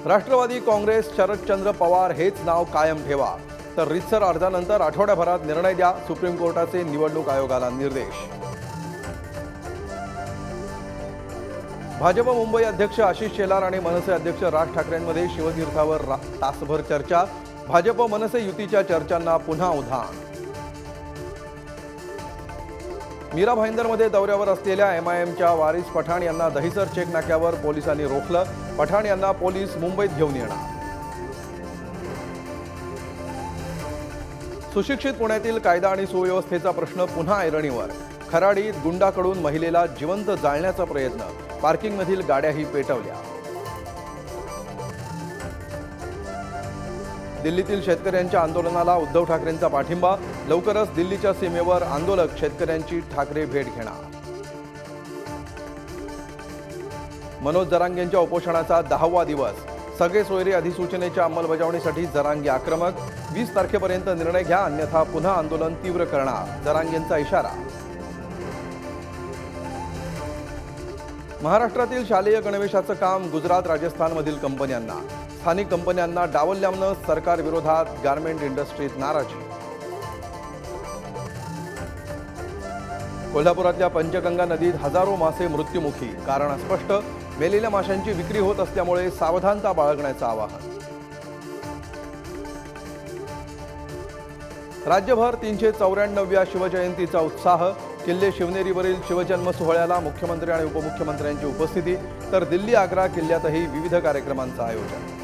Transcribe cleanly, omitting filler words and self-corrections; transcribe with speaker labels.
Speaker 1: राष्ट्रवादी काँग्रेस शरदचंद्र पवार हेच नाव कायम ठेवा, तर रितसर अर्जानंतर आठवड्याभरात निर्णय द्या, सुप्रीम कोर्टाचे निवडणूक आयोगाला निर्देश। भाजप मुंबई अध्यक्ष आशिष शेलार आणि मनसे अध्यक्ष राज ठाकरेंमध्ये शिवतीर्थावर तासभर चर्चा। भाजप मनसे युतीच्या चर्चांना पुन्हा उधाण। मीरा भाईंदरमध्ये दौऱ्यावर असलेल्या एमआयएमच्या वारिस पठाण यांना दहिसर चेक नाक्यावर पोलिसांनी रोखलं। पठाण यांना पोलीस मुंबईत घेऊन येणार। सुशिक्षित पुण्यातील कायदा आणि सुव्यवस्थेचा प्रश्न पुन्हा ऐरणीवर। खराडीत गुंडाकडून महिलेला जिवंत जाळण्याचा प्रयत्न, पार्किंगमधील गाड्याही पेटवल्या। दिल्लीतील शेतकऱ्यांच्या आंदोलनाला उद्धव ठाकरेंचा पाठिंबा। लवकरच दिल्लीच्या सीमेवर आंदोलक शेतकऱ्यांची ठाकरे भेट घेणार। मनोज जरांगेंच्या उपोषणाचा 10वा दिवस। सगळे सोयरे अधिसूचनेच्या अंमलबजावणीसाठी जरांगे आक्रमक। 20 तारखेपर्यंत निर्णय घ्या, अन्यथा पुन्हा आंदोलन तीव्र करणार, जरांगेंचा इशारा। महाराष्ट्रातील शालेय गणवेशाचं काम गुजरात राजस्थानमधील कंपन्यांना। स्थानिक कंपन्यांना डावलल्यानं सरकार विरोधात गारमेंट इंडस्ट्रीत नाराजी। कोल्हापुरातल्या पंचगंगा नदीत हजारो मासे मृत्युमुखी, कारण अस्पष्ट। मेलेल्या माशांची विक्री होत असल्यामुळे सावधानता बाळगण्याचं आवाहन। राज्यभर 394व्या शिवजयंतीचा उत्साह। किल्ले शिवनेरीवरील शिवजन्म सोहळ्याला मुख्यमंत्री आणि उपमुख्यमंत्र्यांची उपस्थिती, तर दिल्ली आग्रा किल्ल्यातही विविध कार्यक्रमांचं आयोजन।